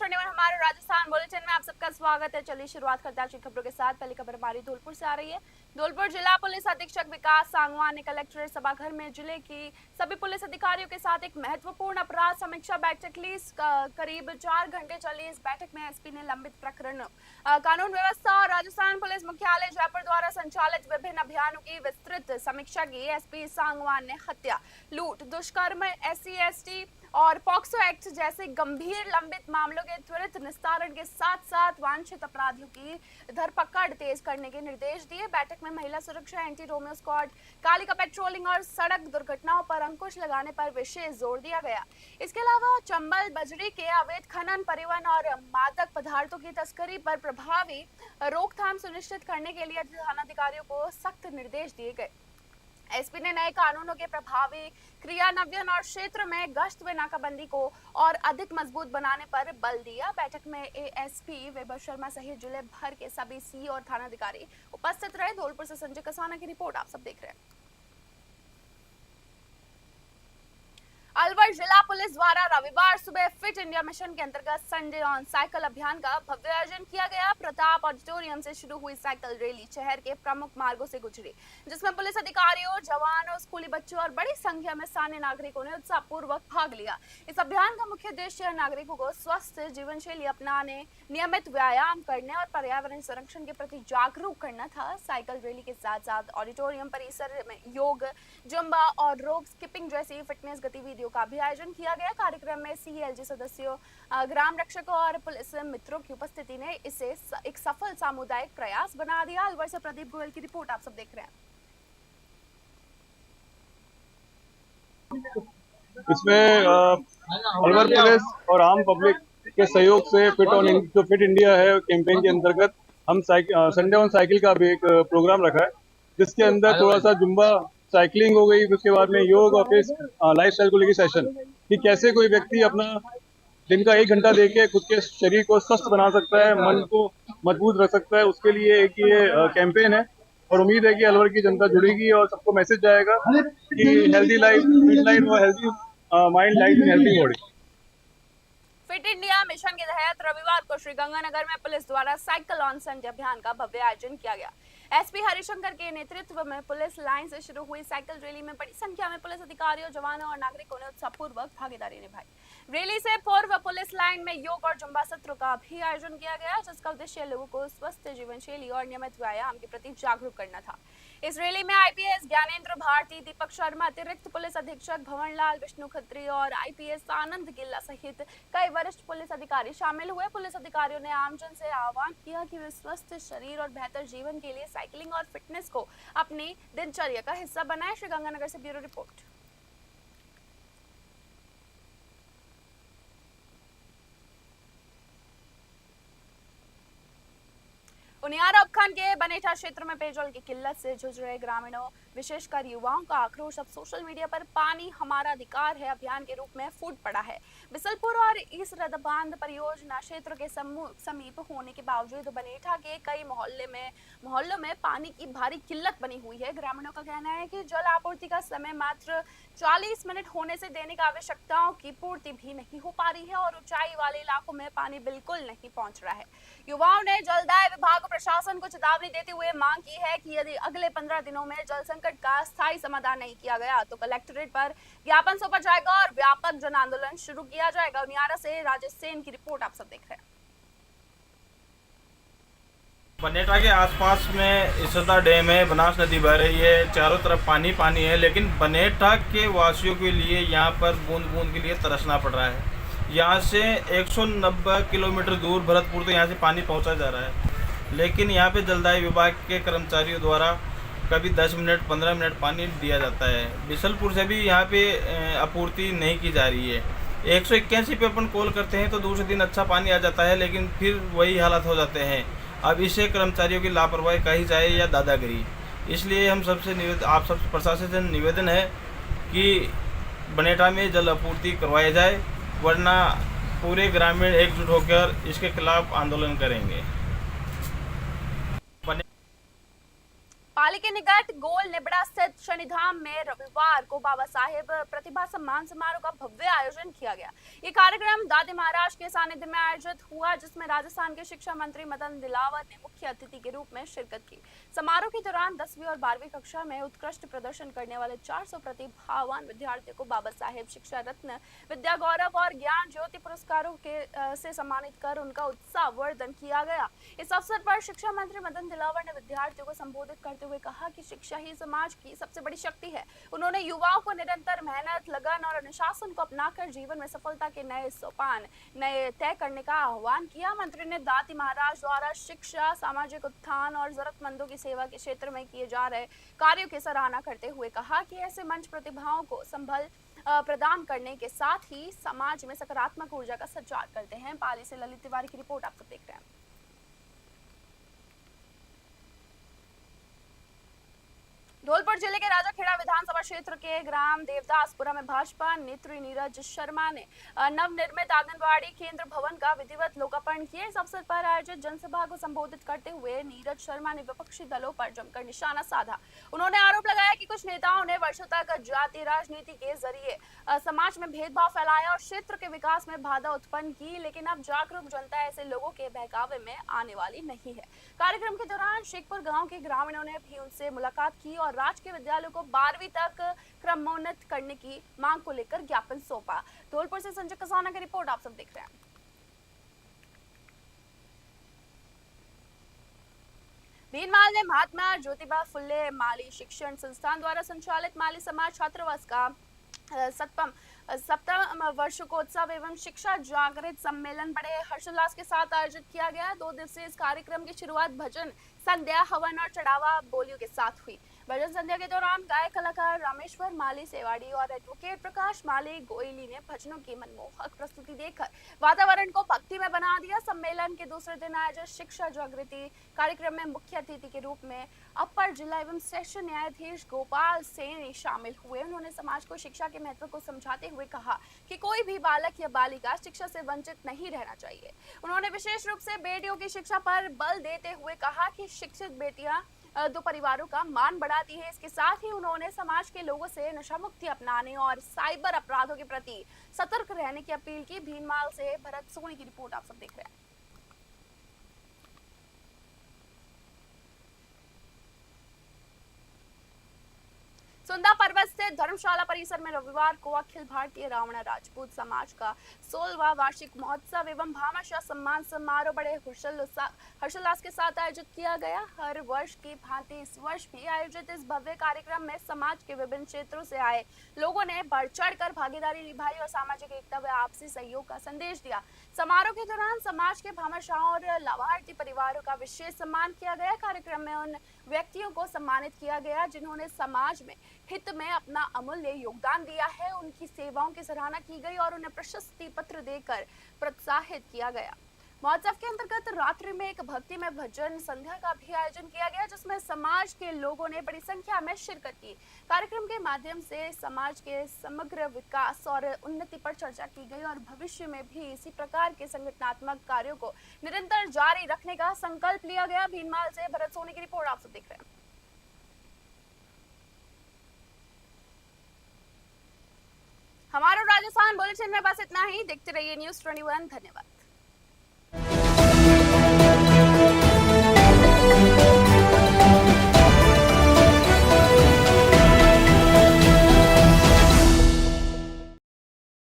21 हमारे राजस्थान बुलेटिन में आप सबका स्वागत है। चलिए शुरुआत करते हैं आज की खबरों के साथ। पहली खबर हमारी धौलपुर से आ रही है। धौलपुर जिला पुलिस अधीक्षक विकास सांगवान ने कलेक्ट्रेट सभाघर में जिले की सभी पुलिस अधिकारियों के साथ एक महत्वपूर्ण अपराध समीक्षा बैठक ली। करीब 4 घंटे चली इस बैठक में एसपी ने लंबित प्रकरण, कानून व्यवस्था और राजस्थान पुलिस मुख्यालय जयपुर द्वारा संचालित विभिन्न अभियानों की विस्तृत समीक्षा की। एसपी सांगवान ने हत्या, लूट, दुष्कर्म, SC/ST और पॉक्सो एक्ट जैसे गंभीर लंबित मामलों के त्वरित निस्तारण के साथ साथ वांछित अपराधियों की धरपकड़ तेज करने के निर्देश दिए। बैठक में महिला सुरक्षा, anti Romeo squad, Kalika patrolling और सड़क दुर्घटनाओं पर अंकुश लगाने पर विशेष जोर दिया गया। इसके अलावा चंबल बजरी के अवैध खनन, परिवहन और मादक पदार्थों की तस्करी पर प्रभावी रोकथाम सुनिश्चित करने के लिए थानाधिकारियों को सख्त निर्देश दिए गए। एसपी ने नए कानूनों के प्रभावी क्रियान्वयन और क्षेत्र में गश्त व नाकाबंदी को और अधिक मजबूत बनाने पर बल दिया। बैठक में एएसपी वैभव शर्मा सहित जिले भर के सभी सी और थानाधिकारी उपस्थित रहे। धौलपुर से संजय कसाना की रिपोर्ट आप सब देख रहे हैं। अलवर जिला पुलिस द्वारा रविवार सुबह फिट इंडिया मिशन के अंतर्गत संडे ऑन साइकिल अभियान का भव्य आयोजन किया गया। प्रताप ऑडिटोरियम से शुरू हुई साइकिल रैली शहर के प्रमुख मार्गों से गुजरी, जिसमें पुलिस अधिकारियों, जवानों, स्कूली बच्चों और बड़ी संख्या में स्थानीय नागरिकों ने उत्साहपूर्वक भाग लिया। इस अभियान का मुख्य उद्देश्य नागरिकों को स्वस्थ जीवन शैली अपनाने, नियमित व्यायाम करने और पर्यावरण संरक्षण के प्रति जागरूक करना था। साइकिल रैली के साथ साथ ऑडिटोरियम परिसर में योग, जुम्बा और रोप स्किपिंग जैसी फिटनेस गतिविधियों का भी आयोजन किया गया। कार्यक्रम में CLG सदस्यों, ग्राम रक्षकों और पुलिस मित्रों की उपस्थिति ने इसे एक सफल सामुदायिक प्रयास बना दिया। अलवर से प्रदीप गोयल की रिपोर्ट आप सब देख रहे हैं। इसमें अलवर पुलिस और आम पब्लिक के सहयोग से फिट इंडिया है कैंपेन के अंतर्गत हम संडे ऑन साइकिल का भी एक प्रोग्राम रखा है, जिसके अंदर थोड़ा सा जुम्बा, साइकिलिंग हो गई, उसके बाद में योग और फिर लाइफस्टाइल को लेकर सेशन कि कैसे कोई व्यक्ति अपना दिन का 1 घंटा देके खुद के शरीर को स्वस्थ बना सकता है, मन को मजबूत रख सकता है। उसके लिए एक ये कैंपेन है और उम्मीद है कि अलवर की जनता जुड़ेगी और सबको मैसेज जाएगा कि हेल्दी लाइफ, फिट लाइफ और healthy mind, life in healthy body. Fit India mission के तहत रविवार को श्रीगंगानगर में पुलिस द्वारा साइकिल ऑन संडे अभियान का भव्य आयोजन किया गया। एसपी हरिशंकर के नेतृत्व में पुलिस लाइन से शुरू हुई साइकिल रैली में बड़ी संख्या में पुलिस अधिकारियों, जवानों और नागरिकों ने उत्साहपूर्वक भागीदारी निभाई। रैली से पूर्व पुलिस लाइन में योग और जुम्बा सत्रों का भी आयोजन किया गया, जिसका उद्देश्य लोगों को स्वस्थ जीवन शैली और नियमित व्यायाम के प्रति जागरूक करना था। इस रैली में IPS ज्ञानेंद्र भारती, दीपक शर्मा, अतिरिक्त पुलिस अधीक्षक भवनलाल, विष्णु खत्री और IPS आनंद गिल्ला सहित कई वरिष्ठ पुलिस अधिकारी शामिल हुए। पुलिस अधिकारियों ने आमजन से आह्वान किया कि वे स्वस्थ शरीर और बेहतर जीवन के लिए साइकिलिंग और फिटनेस को अपनी दिनचर्या का हिस्सा बनाएं। श्रीगंगानगर से ब्यूरो रिपोर्ट। उनियारा उपखंड के बनेठा क्षेत्र में पेयजल की किल्लत से जूझ रहे ग्रामीणों, विशेषकर युवाओं का आक्रोश अब सोशल मीडिया पर पानी हमारा अधिकार है अभियान के रूप में फूट पड़ा है। बिसलपुर और ईस्ट रदबांध परियोजना क्षेत्र के समीप होने के बावजूद बनेठा के कई मोहल्लों में पानी की भारी किल्लत बनी हुई है। ग्रामीणों का कहना है कि जल आपूर्ति का समय मात्र 40 मिनट होने से दैनिक आवश्यकताओं की पूर्ति भी नहीं हो पा रही है और ऊंचाई वाले इलाकों में पानी बिल्कुल नहीं पहुंच रहा है। युवाओं ने जलदाय विभाग प्रशासन को चेतावनी देते हुए मांग की है कि यदि अगले 15 दिनों में जल संकट का स्थायी समाधान नहीं किया गया तो कलेक्ट्रेट पर ज्ञापन सौंपा जाएगा और व्यापक जन आंदोलन शुरू किया जाएगा। उनियारा से राजेश सेन की रिपोर्ट आप सब देख रहे हैं। बनेठा के आसपास में इसदा डैम है, बनास नदी बह रही है, चारों तरफ पानी पानी है, लेकिन बनेठा के वासियों के लिए यहाँ पर बूंद बूंद के लिए तरसना पड़ रहा है। यहाँ से 190 किलोमीटर दूर भरतपुर तो यहाँ से पानी पहुँचा जा रहा है, लेकिन यहाँ पे जलदाय विभाग के कर्मचारियों द्वारा कभी 10 मिनट 15 मिनट पानी दिया जाता है। बिसलपुर से भी यहाँ पे आपूर्ति नहीं की जा रही है। 181 पे अपन कॉल करते हैं तो दूसरे दिन अच्छा पानी आ जाता है, लेकिन फिर वही हालत हो जाते हैं। अब इसे कर्मचारियों की लापरवाही कही जाए या दादागिरी, इसलिए हम सबसे आप सब प्रशासन से निवेदन है कि बनेठा में जल आपूर्ति करवाया जाए, वरना पूरे ग्रामीण एकजुट होकर इसके खिलाफ आंदोलन करेंगे। पाली के निकट गोल निबड़ा स्थित शनिधाम में रविवार को बाबा साहेब प्रतिभा सम्मान समारोह का भव्य आयोजन किया गया। ये कार्यक्रम दादी महाराज के सानिध्य में आयोजित हुआ, जिसमें राजस्थान के शिक्षा मंत्री मदन दिलावर ने मुख्य अतिथि के रूप में शिरकत की। समारोह के दौरान 10वीं और 12वीं कक्षा में उत्कृष्ट प्रदर्शन करने वाले 400 प्रतिभावान विद्यार्थियों को बाबा साहेब शिक्षा रत्न, विद्या गौरव और ज्ञान ज्योति पुरस्कारों से सम्मानित कर उनका उत्साहवर्धन किया गया। इस अवसर पर शिक्षा मंत्री मदन दिलावर ने विद्यार्थियों को संबोधित करते हुए कहा कि शिक्षा ही समाज की सबसे बड़ी शक्ति है। उन्होंने युवाओं को निरंतर मेहनत, लगन और अनुशासन को अपनाकर जीवन में सफलता के नए सोपान तय करने का आह्वान किया। मंत्री ने दाती महाराज द्वारा शिक्षा, सामाजिक उत्थान और जरूरतमंदों की सेवा के क्षेत्र में किए जा रहे कार्यों की सराहना करते हुए कहा कि ऐसे मंच प्रतिभाओं को संबल प्रदान करने के साथ ही समाज में सकारात्मक ऊर्जा का संचार करते हैं। पाली से ललित तिवारी की रिपोर्ट आप सब देख रहे हैं। धौलपुर जिले के राजाखेड़ा विधानसभा क्षेत्र के ग्राम देवदासपुरा में भाजपा नेत्री नीरज शर्मा ने नवनिर्मित आंगनबाड़ी केंद्र भवन का विधिवत लोकार्पण किया। इस अवसर पर आयोजित जनसभा को संबोधित करते हुए नीरज शर्मा ने विपक्षी दलों पर जमकर निशाना साधा। उन्होंने आरोप लगाया कि कुछ नेताओं ने वर्षों तक जाति राजनीति के जरिए समाज में भेदभाव फैलाया और क्षेत्र के विकास में बाधा उत्पन्न की, लेकिन अब जागरूक जनता ऐसे लोगों के बहकावे में आने वाली नहीं है। कार्यक्रम के दौरान शेखपुर गाँव के ग्रामीणों ने भी उनसे मुलाकात की और राजकीय विद्यालयों को 12वीं तक क्रमोन्नत करने की मांग को लेकर ज्ञापन सौंपा। धौलपुर से संजय कसाना की रिपोर्ट आप सब देख रहे हैं। भीनमाल में महात्मा ज्योतिबा फुले माली शिक्षण संस्थान द्वारा संचालित माली समाज छात्रावास का सप्तम वर्षोत्सव एवं शिक्षा जागृत सम्मेलन बड़े हर्षोल्लास के साथ आयोजित किया गया। 2 दिवसीय इस कार्यक्रम की शुरुआत भजन संध्या, हवन और चढ़ावा बोलियों के साथ हुई। भजन संध्या के दौरान गायक कलाकार रामेश्वर माली सेवाड़ी और एडवोकेट प्रकाश माली गोयली ने भजनों की मनमोहक प्रस्तुति देकर वातावरण को भक्ति में बना दिया। सम्मेलन के दूसरे दिन आयोजित शिक्षा जागृति कार्यक्रम में मुख्य अतिथि के रूप में अपर जिला एवं सेशन न्यायाधीश गोपाल सेन शामिल हुए। उन्होंने समाज को शिक्षा के महत्व को समझाते हुए कहा कि कोई भी बालक या बालिका शिक्षा से वंचित नहीं रहना चाहिए। उन्होंने विशेष रूप से बेटियों की शिक्षा पर बल देते हुए कहा कि शिक्षित बेटियां 2 परिवारों का मान बढ़ाती है। इसके साथ ही उन्होंने समाज के लोगों से नशा मुक्ति अपनाने और साइबर अपराधों के प्रति सतर्क रहने की अपील की। भीनमाल से भरत सोनी की रिपोर्ट आप सब देख रहे हैं। सुंदा पर्वत स्थित धर्मशाला परिसर में रविवार को अखिल भारतीय रावण राजपूत समाज का 16वां वार्षिक महोत्सव एवं भामाशाह सम्मान समारोह बड़े हर्षोल्लास के साथ आयोजित किया गया। हर वर्ष की भांति इस वर्ष भी आयोजित इस भव्य कार्यक्रम में समाज के विभिन्न क्षेत्रों से आए लोगों ने बढ़ चढ़कर भागीदारी निभाई और सामाजिक एकता व आपसी सहयोग का संदेश दिया। समारोह के दौरान समाज के भामाशाहों और लाभार्थी परिवारों का विशेष सम्मान किया गया। कार्यक्रम में उन व्यक्तियों को सम्मानित किया गया जिन्होंने समाज में हित में अपना अमूल्य योगदान दिया है। उनकी सेवाओं की सराहना की गई और उन्हें प्रशस्ति पत्र देकर प्रोत्साहित किया गया। महोत्सव के अंतर्गत रात्रि में एक भक्ति में भजन संध्या का भी आयोजन किया गया, जिसमें समाज के लोगों ने बड़ी संख्या में शिरकत की। कार्यक्रम के माध्यम से समाज के समग्र विकास और उन्नति पर चर्चा की गई और भविष्य में भी इसी प्रकार के संगठनात्मक कार्यों को निरंतर जारी रखने का संकल्प लिया गया। भीनमाल से भरत सोनी की रिपोर्ट आप सब देख रहे हैं। हमारा राजस्थान बुलेटिन में बस इतना ही। देखते रहिए न्यूज़ 21। धन्यवाद।